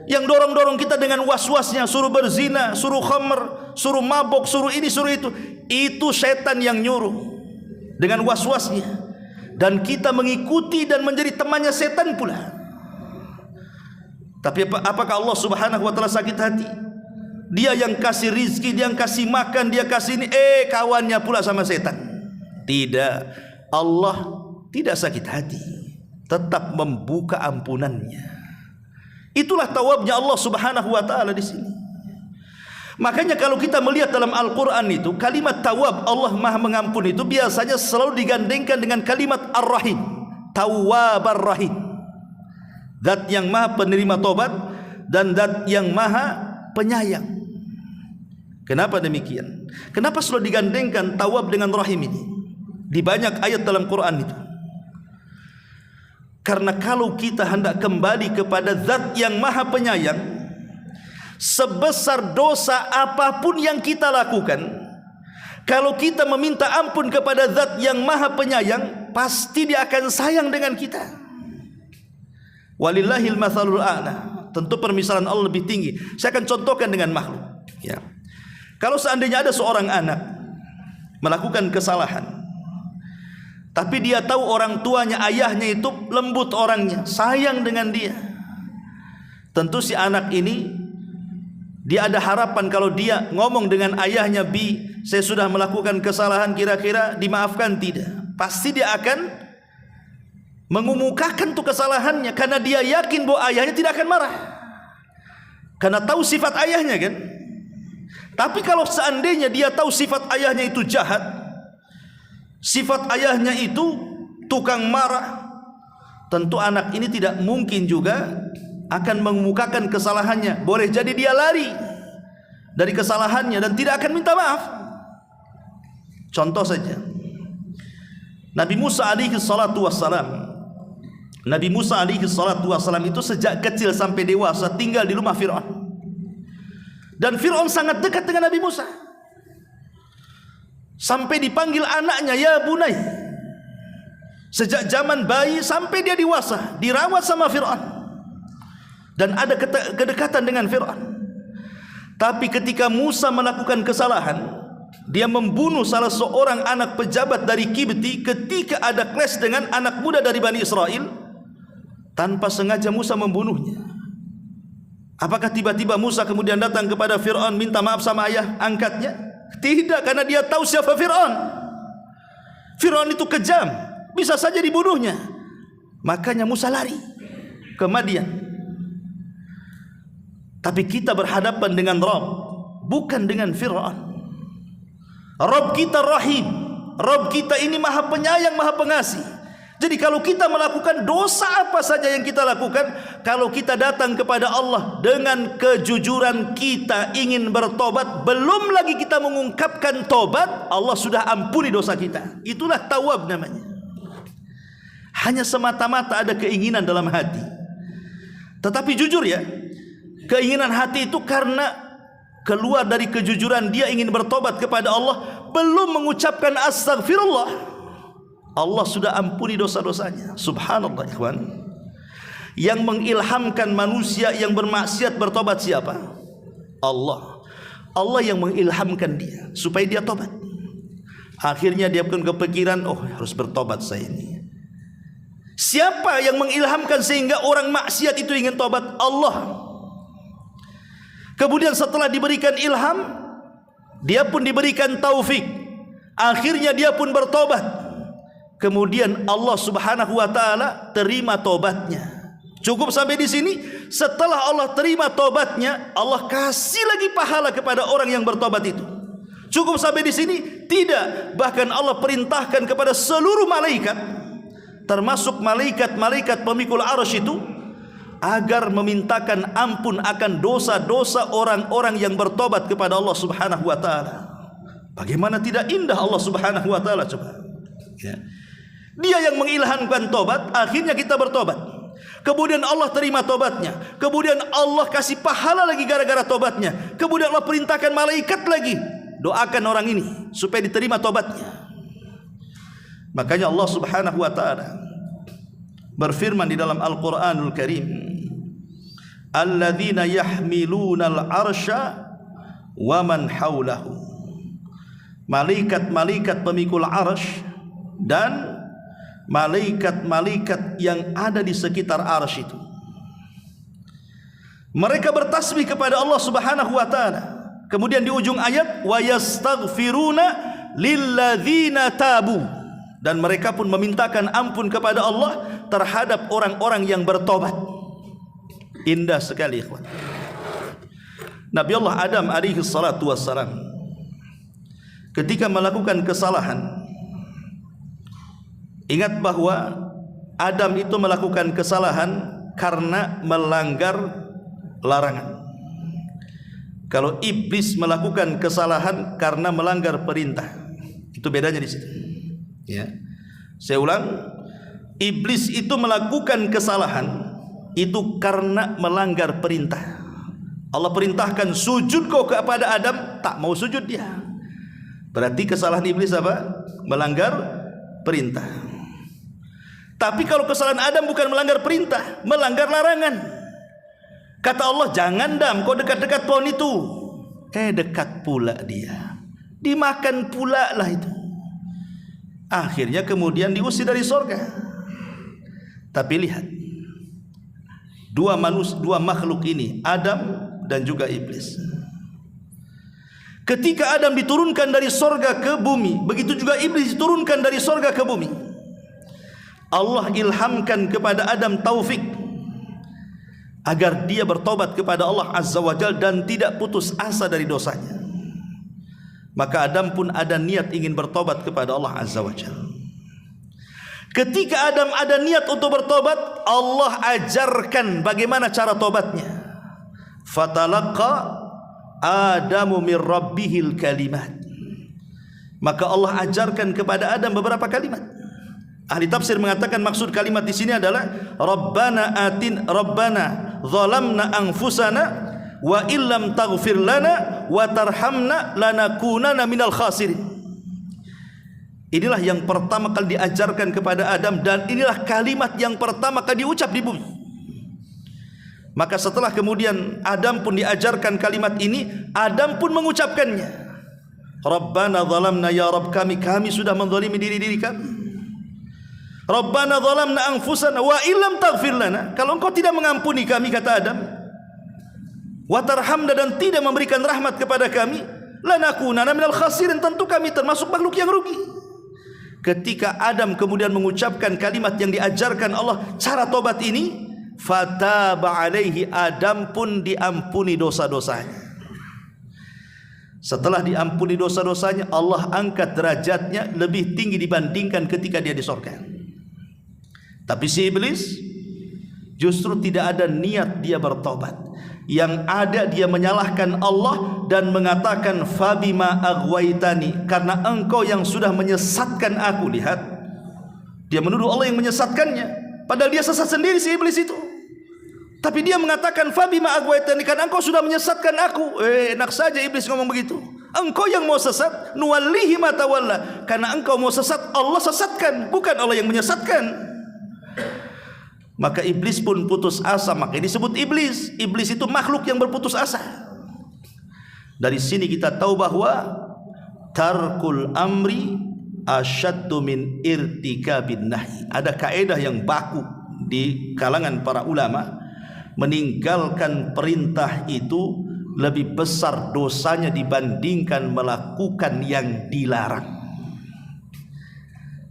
yang dorong-dorong kita dengan was-wasnya, suruh berzina, suruh khamr, suruh mabok, suruh ini, suruh itu. Itu setan yang nyuruh dengan was-wasnya, dan kita mengikuti dan menjadi temannya setan pula. Tapi apakah Allah subhanahu wa ta'ala sakit hati? Dia yang kasih rizki, dia yang kasih makan, dia kasih ini, kawannya pula sama setan. Tidak. Allah tidak sakit hati, tetap membuka ampunannya. Itulah tawabnya Allah subhanahu wa ta'ala di sini. Makanya kalau kita melihat dalam Al-Quran itu, kalimat tawab, Allah maha mengampun, itu biasanya selalu digandengkan dengan kalimat ar-rahim, tawwabar rahim, zat yang maha penerima tobat dan zat yang maha penyayang. Kenapa demikian? Kenapa selalu digandengkan tawab dengan rahim ini di banyak ayat dalam Quran itu? Karena kalau kita hendak kembali kepada zat yang maha penyayang, sebesar dosa apapun yang kita lakukan, kalau kita meminta ampun kepada zat yang maha penyayang, pasti dia akan sayang dengan kita. Walillahil mathalul a'la. Tentu permisalan Allah lebih tinggi. Saya akan contohkan dengan makhluk ya. Kalau seandainya ada seorang anak melakukan kesalahan, tapi dia tahu orang tuanya, ayahnya itu lembut orangnya, sayang dengan dia, tentu si anak ini, dia ada harapan kalau dia ngomong dengan ayahnya, "Bi, saya sudah melakukan kesalahan, kira-kira dimaafkan tidak?" Pasti dia akan mengumumkakan tuh kesalahannya, karena dia yakin bahwa ayahnya tidak akan marah, karena tahu sifat ayahnya kan. Tapi kalau seandainya dia tahu sifat ayahnya itu jahat, sifat ayahnya itu tukang marah, tentu anak ini tidak mungkin juga akan mengemukakan kesalahannya. Boleh jadi dia lari dari kesalahannya dan tidak akan minta maaf. Contoh saja, Nabi Musa alaihi salatu wassalam. Nabi Musa alaihi salatu wassalam itu sejak kecil sampai dewasa tinggal di rumah Fir'aun. Dan Fir'aun sangat dekat dengan Nabi Musa, sampai dipanggil anaknya, "Ya bunai." Sejak zaman bayi sampai dia dewasa dirawat sama Fir'aun, dan ada kedekatan dengan Fir'aun. Tapi ketika Musa melakukan kesalahan, dia membunuh salah seorang anak pejabat dari Kibti ketika ada clash dengan anak muda dari Bani Israel. Tanpa sengaja Musa membunuhnya. Apakah tiba-tiba Musa kemudian datang kepada Fir'aun minta maaf sama ayah angkatnya? Tidak, karena dia tahu siapa Fir'aun. Fir'aun itu kejam, bisa saja dibunuhnya. Makanya Musa lari ke Madian. Tapi kita berhadapan dengan Rabb, bukan dengan Fir'aun. Rabb kita rahim, Rabb kita ini maha penyayang, maha pengasih. Jadi kalau kita melakukan dosa apa saja yang kita lakukan, kalau kita datang kepada Allah dengan kejujuran kita ingin bertobat, belum lagi kita mengungkapkan tobat, Allah sudah ampuni dosa kita. Itulah tawab namanya. Hanya semata-mata ada keinginan dalam hati. Tetapi jujur ya, keinginan hati itu karena keluar dari kejujuran dia ingin bertobat kepada Allah, belum mengucapkan astagfirullah, Allah sudah ampuni dosa-dosanya. Subhanallah ikhwan. Yang mengilhamkan manusia yang bermaksiat bertobat siapa? Allah. Allah yang mengilhamkan dia supaya dia tobat. Akhirnya dia pun kepikiran, oh harus bertobat saya ini. Siapa yang mengilhamkan sehingga orang maksiat itu ingin tobat? Allah. Kemudian setelah diberikan ilham, dia pun diberikan taufik. Akhirnya dia pun bertobat. Kemudian Allah Subhanahu wa taala terima tobatnya. Cukup sampai di sini? Setelah Allah terima tobatnya, Allah kasih lagi pahala kepada orang yang bertobat itu. Cukup sampai di sini? Tidak. Bahkan Allah perintahkan kepada seluruh malaikat, termasuk malaikat-malaikat pemikul arsy itu, agar memintakan ampun akan dosa-dosa orang-orang yang bertobat kepada Allah Subhanahu wa taala. Bagaimana tidak indah Allah Subhanahu wa taala, coba. Ya. Dia yang mengilhamkan tobat, akhirnya kita bertobat. Kemudian Allah terima tobatnya. Kemudian Allah kasih pahala lagi gara-gara tobatnya. Kemudian Allah perintahkan malaikat lagi, doakan orang ini supaya diterima tobatnya. Makanya Allah Subhanahu wa taala berfirman di dalam Al-Qur'anul Karim, alladzina yahmilunal arsya wa man haulahu. Malaikat-malaikat pemikul arsy dan malaikat-malaikat yang ada di sekitar arsy itu, mereka bertasbih kepada Allah Subhanahu wa taala. Kemudian di ujung ayat, wa yastaghfiruna lilladzina tabu, dan mereka pun memintakan ampun kepada Allah terhadap orang-orang yang bertobat. Indah sekali ikhwan. Nabi Allah Adam alaihi salatu wassalam ketika melakukan kesalahan, ingat bahwa Adam itu melakukan kesalahan karena melanggar larangan. Kalau iblis melakukan kesalahan karena melanggar perintah, itu bedanya di situ. Ya, saya ulang, iblis itu melakukan kesalahan itu karena melanggar perintah. Allah perintahkan sujud kau kepada Adam, tak mau sujud dia. Berarti kesalahan iblis apa? Melanggar perintah. Tapi kalau kesalahan Adam bukan melanggar perintah, melanggar larangan. Kata Allah, jangan Adam, kau dekat-dekat pohon itu. Dekat pula dia, dimakan pula lah itu. Akhirnya kemudian diusir dari surga. Tapi lihat, dua makhluk ini, Adam dan juga iblis. Ketika Adam diturunkan dari surga ke bumi, begitu juga iblis diturunkan dari surga ke bumi. Allah ilhamkan kepada Adam taufik agar dia bertobat kepada Allah Azza wa Jalla dan tidak putus asa dari dosanya. Maka Adam pun ada niat ingin bertobat kepada Allah Azza wa Jalla. Ketika Adam ada niat untuk bertobat, Allah ajarkan bagaimana cara tobatnya. Fatalaqa Adamu min rabbihil kalimat. Maka Allah ajarkan kepada Adam beberapa kalimat. Ahli tafsir mengatakan maksud kalimat di sini adalah Rabbana zalamna anfusana wa illam taghfir lana wa tarhamna lanakunanna minal khasirin. Inilah yang pertama kali diajarkan kepada Adam, dan inilah kalimat yang pertama kali diucap di bumi. Maka setelah kemudian Adam pun diajarkan kalimat ini, Adam pun mengucapkannya. Rabbana zalamna, ya Rabb kami sudah menzalimi diri kami. Rabbana zalamna anfusana wa illam taghfir lana, kalau engkau tidak mengampuni kami, kata Adam, wa tarhamna, dan tidak memberikan rahmat kepada kami, lanakunanna minal khasirin, tentu kami termasuk makhluk yang rugi. Ketika Adam kemudian mengucapkan kalimat yang diajarkan Allah, cara tobat ini, fataba alaihi, Adam pun diampuni dosa-dosanya. Setelah diampuni dosa-dosanya, Allah angkat derajatnya lebih tinggi dibandingkan ketika dia di surga. Tapi si iblis justru tidak ada niat dia bertobat. Yang ada dia menyalahkan Allah dan mengatakan fabima aghwaytani, karena engkau yang sudah menyesatkan aku. Lihat, dia menuduh Allah yang menyesatkannya, padahal dia sesat sendiri si iblis itu. Tapi dia mengatakan fabima aghwaytani, karena engkau sudah menyesatkan aku. Enak saja iblis ngomong begitu. Engkau yang mau sesat, nuwallihi ma tawalla, karena engkau mau sesat Allah sesatkan, bukan Allah yang menyesatkan. Maka iblis pun putus asa, maka disebut iblis. Iblis itu makhluk yang berputus asa. Dari sini kita tahu bahwa tarkul amri asyaddu min irtikabin nahi. Ada kaedah yang baku di kalangan para ulama, meninggalkan perintah itu lebih besar dosanya dibandingkan melakukan yang dilarang.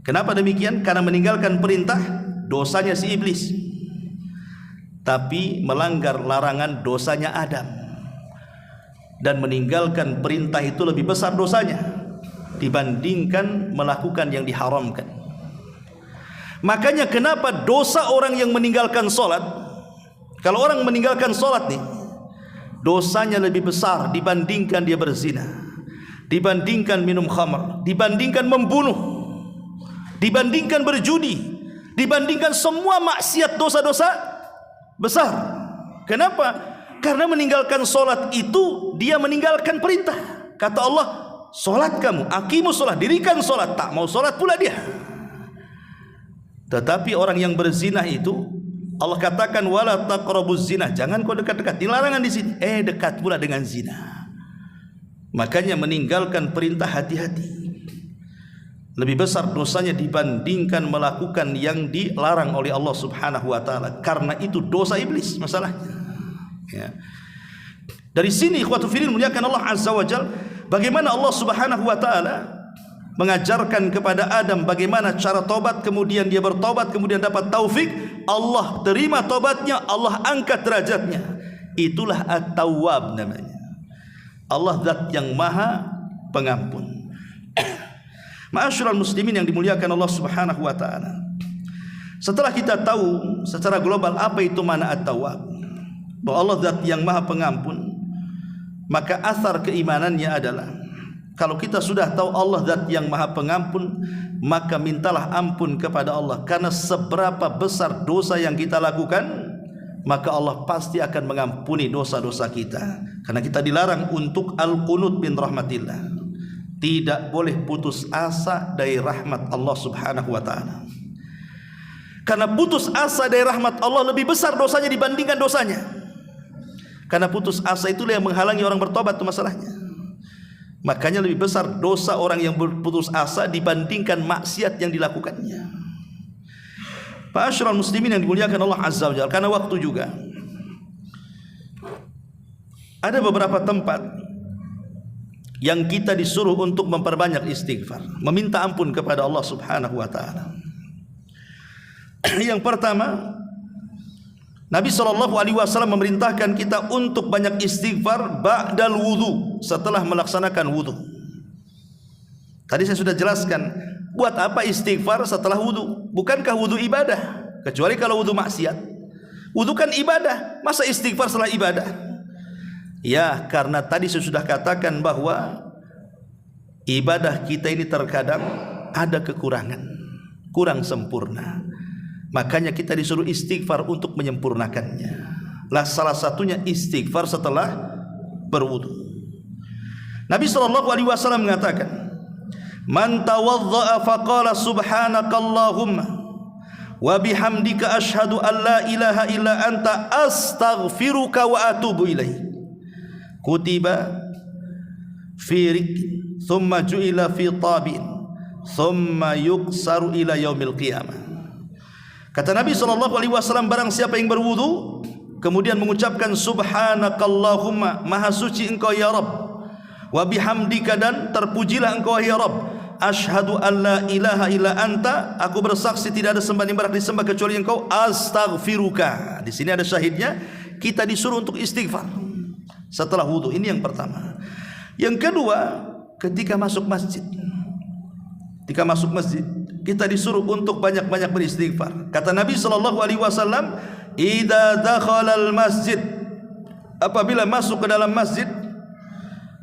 Kenapa demikian? Karena meninggalkan perintah dosanya si iblis, tapi melanggar larangan dosanya Adam. Dan meninggalkan perintah itu lebih besar dosanya dibandingkan melakukan yang diharamkan. Makanya kenapa dosa orang yang meninggalkan sholat, kalau orang meninggalkan sholat nih, dosanya lebih besar dibandingkan dia berzina, dibandingkan minum khamr, dibandingkan membunuh, dibandingkan berjudi, dibandingkan semua maksiat dosa-dosa besar. Kenapa? Karena meninggalkan solat itu dia meninggalkan perintah. Kata Allah, solat kamu, aqimus solat, dirikan solat. Tak mau solat pula dia. Tetapi orang yang berzina itu Allah katakan wala taqrabuz zina, jangan kau dekat-dekat. Dilarangan di sini, dekat pula dengan zina. Makanya meninggalkan perintah hati-hati. Lebih besar dosanya dibandingkan melakukan yang dilarang oleh Allah Subhanahu wa taala. Karena itu dosa iblis masalahnya. Ya. Dari sini ikhwatu fillah muliakan Allah Azza wa Jalla, bagaimana Allah Subhanahu wa taala mengajarkan kepada Adam bagaimana cara tobat, kemudian dia bertobat, kemudian dapat taufik, Allah terima tobatnya, Allah angkat derajatnya. Itulah At-Tawwab namanya. Allah zat yang maha pengampun. Ma'asyiral muslimin yang dimuliakan Allah Subhanahu wa taala. Setelah kita tahu secara global apa itu makna At-Tawwab, bahwa Allah zat yang maha pengampun, maka asar keimanannya adalah kalau kita sudah tahu Allah zat yang maha pengampun, maka mintalah ampun kepada Allah. Karena seberapa besar dosa yang kita lakukan, maka Allah pasti akan mengampuni dosa-dosa kita. Karena kita dilarang untuk al-qunut min rahmatillah. Tidak boleh putus asa dari rahmat Allah Subhanahu wa taala. Karena putus asa dari rahmat Allah lebih besar dosanya dibandingkan dosanya. Karena putus asa itulah yang menghalangi orang bertobat, itu masalahnya. Makanya lebih besar dosa orang yang berputus asa dibandingkan maksiat yang dilakukannya. Ma'asyiral muslimin yang dimuliakan Allah Azza wa Jalla, karena waktu juga. Ada beberapa tempat yang kita disuruh untuk memperbanyak istighfar, meminta ampun kepada Allah Subhanahu wa taala. Yang pertama, Nabi SAW memerintahkan kita untuk banyak istighfar ba'dal wudu, setelah melaksanakan wudu. Tadi saya sudah jelaskan, buat apa istighfar setelah wudu? Bukankah wudu ibadah? Kecuali kalau wudu maksiat. Wudu kan ibadah, masa istighfar setelah ibadah? Ya, karena tadi saya sudah katakan bahwa ibadah kita ini terkadang ada kekurangan, kurang sempurna. Makanya kita disuruh istighfar untuk menyempurnakannya. Lah salah satunya istighfar setelah berwudu. Nabi SAW mengatakan, "Man tawadda'a faqala subhanakallahumma wa bihamdika asyhadu an la ilaha illa anta astaghfiruka wa atubu ilaik. Kutiba fi rikin thumma ju'ila fi tabin thumma yuksaru ila yaumil qiyamah." Kata Nabi SAW, barang siapa yang berwudu kemudian mengucapkan subhanakallahumma, maha suci engkau ya Rabb, wa bihamdika, dan terpujilah engkau ya Rabb, asyhadu an la ilaha illa anta, aku bersaksi tidak ada sembahan yang berhak disembah kecuali engkau, astaghfiruka. Di sini ada syahidnya, kita disuruh untuk istighfar setelah wudu. Ini yang pertama. Yang kedua, ketika masuk masjid. Ketika masuk masjid, kita disuruh untuk banyak-banyak beristighfar. Kata Nabi SAW, "Idza dakhalal masjid," apabila masuk ke dalam masjid,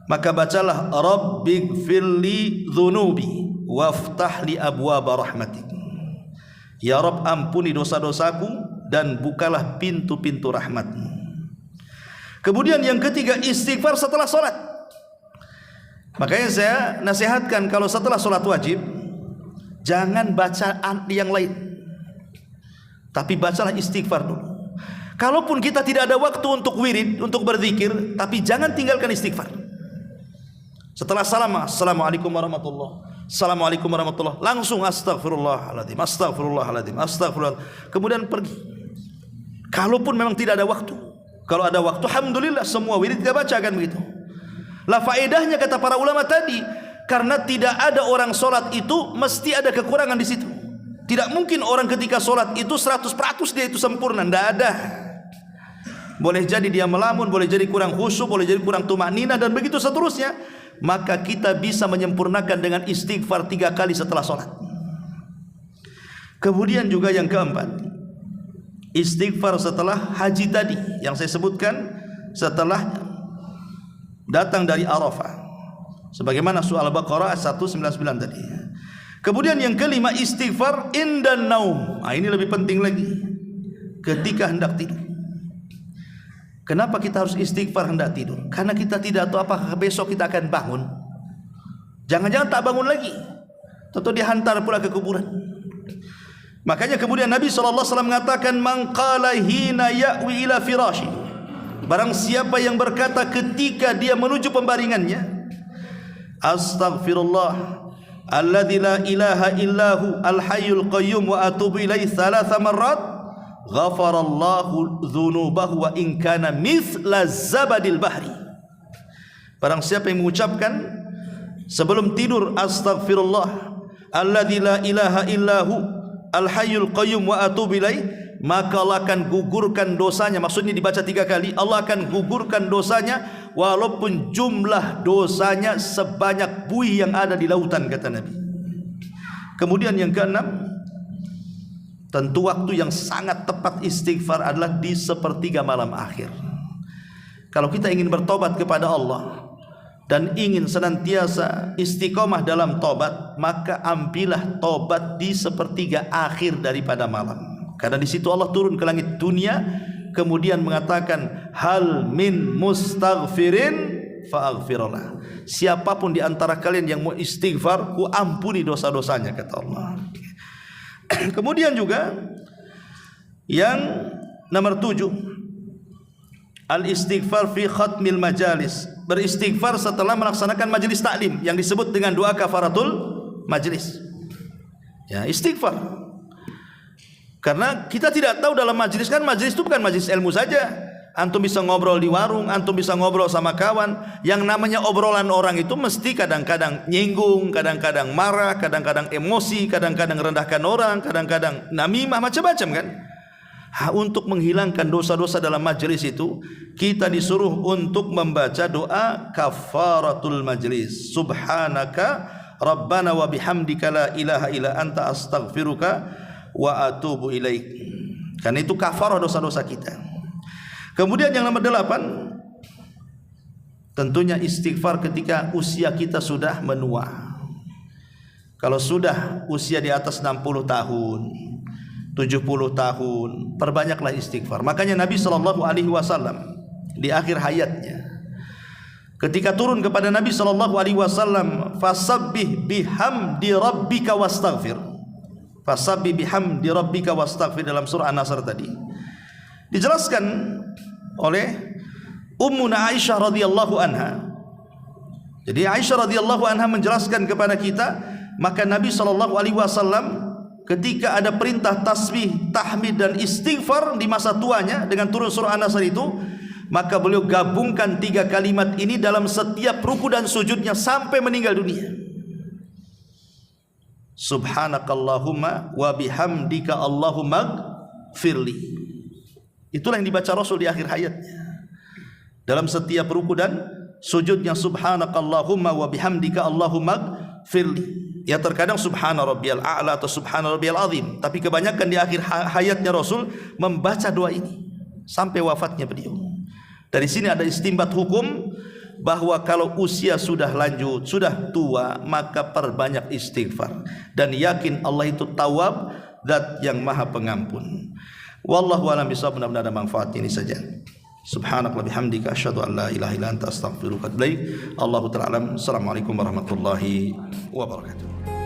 maka bacalah, "Rabbighfirli dzunubi waftah li abwaaba rahmatik." Ya Rabb, ampuni dosa-dosaku dan bukalah pintu-pintu rahmat-Mu. Kemudian yang ketiga, istighfar setelah solat. Makanya saya nasihatkan kalau setelah solat wajib, jangan baca yang lain, tapi bacalah istighfar dulu. Kalaupun kita tidak ada waktu untuk wirid, untuk berzikir, tapi jangan tinggalkan istighfar. Setelah salam, assalamualaikum warahmatullah, assalamualaikum warahmatullah, langsung astagfirullahaladzim, astagfirullahaladzim, astagfirullah. Kemudian pergi. Kalaupun memang tidak ada waktu, kalau ada waktu, alhamdulillah semua wirid kita baca, kan begitu. Lah faedahnya kata para ulama tadi, karena tidak ada orang solat itu mesti ada kekurangan di situ. Tidak mungkin orang ketika solat itu 100% dia itu sempurna, tidak ada. Boleh jadi dia melamun, boleh jadi kurang khusyuk, boleh jadi kurang tumanina, dan begitu seterusnya. Maka kita bisa menyempurnakan dengan istighfar 3 kali setelah solat. Kemudian juga yang keempat, istighfar setelah haji tadi yang saya sebutkan, setelah datang dari Arafah, sebagaimana surah Al-Baqarah 199 tadi. Kemudian yang kelima, istighfar indan naum. Ini lebih penting lagi, ketika hendak tidur. Kenapa kita harus istighfar hendak tidur? Karena kita tidak tahu apakah besok kita akan bangun. Jangan-jangan tak bangun lagi, tentu dihantar pula ke kuburan. Makanya kemudian Nabi SAW mengatakan, "Man qala hina ya'wi ila firashi." Barang siapa yang berkata ketika dia menuju pembaringannya, "Astaghfirullah alladzi la ilaha illahu al-hayyul qayyum wa atubu ilaihi 3 marrat, ghafarallahu dzunubahu wa in kana mithla zabadil bahri." Barang siapa yang mengucapkan sebelum tidur, "Astaghfirullah alladzi la ilaha illahu al-hayyul qayyum wa atubu ilaihi," maka Allah akan gugurkan dosanya. Maksudnya dibaca 3 kali, Allah akan gugurkan dosanya walaupun jumlah dosanya sebanyak buih yang ada di lautan, kata Nabi. Kemudian yang keenam, tentu waktu yang sangat tepat istighfar adalah di sepertiga malam akhir. Kalau kita ingin bertobat kepada Allah dan ingin senantiasa istiqomah dalam tobat, maka ambillah tobat di sepertiga akhir daripada malam. Karena di situ Allah turun ke langit dunia, kemudian mengatakan, "Hal min mustaghfirin fa'aghfirullah." Siapapun di antara kalian yang mau istighfar, ku ampuni dosa-dosanya, kata Allah. Kemudian juga yang nomor 7, al-istighfar fi khatmil majalis. Beristighfar setelah melaksanakan majelis taklim yang disebut dengan doa kafaratul majelis. Ya, istighfar. Karena kita tidak tahu dalam majelis, kan majelis itu bukan majelis ilmu saja. Antum bisa ngobrol di warung, antum bisa ngobrol sama kawan. Yang namanya obrolan orang itu mesti kadang-kadang nyinggung, kadang-kadang marah, kadang-kadang emosi, kadang-kadang rendahkan orang, kadang-kadang namimah, macam-macam kan. Untuk menghilangkan dosa-dosa dalam majelis itu, kita disuruh untuk membaca doa kafaratul majelis. Subhanaka rabbana wa bihamdika la ilaha illa anta astaghfiruka wa atubu ilaik. Karena itu kafarah dosa-dosa kita. Kemudian yang nomor 8, tentunya istighfar ketika usia kita sudah menua. Kalau sudah usia di atas 60 tahun, 70 tahun, perbanyaklah istighfar. Makanya Nabi SAW di akhir hayatnya, ketika turun kepada Nabi SAW, "Fasabbih bihamdi rabbika wastaghfir." Fasabbih bihamdi rabbika wastaghfir, dalam surah An-Nasr tadi dijelaskan oleh Ummuna Aisyah radhiyallahu anha. Jadi Aisyah radhiyallahu anha menjelaskan kepada kita, maka Nabi SAW ketika ada perintah tasbih, tahmid dan istighfar di masa tuanya dengan turun surah An-Nasr itu, maka beliau gabungkan 3 kalimat ini dalam setiap ruku dan sujudnya sampai meninggal dunia. Subhanakallahumma wa bihamdika Allahumma gfirli. Itulah yang dibaca Rasul di akhir hayatnya. Dalam setiap ruku dan sujudnya, subhanakallahumma wa bihamdika Allahumma gfirli. Ya terkadang subhana rabbiyal a'la atau subhana rabbiyal azim, tapi kebanyakan di akhir hayatnya Rasul membaca doa ini sampai wafatnya beliau. Dari sini ada istimbat hukum bahwa kalau usia sudah lanjut, sudah tua, maka perbanyak istighfar dan yakin Allah itu Tawwab, Zat yang Maha Pengampun. Wallahu a'lam bishawab. Mudah-mudahan ada manfaat. Ini saja. Subhanallah bihamdika asyhadu an la ilaha illa anta astaghfiruka wa atubu ilaik. Allahu ta'ala alam. Assalamualaikum warahmatullahi wabarakatuh.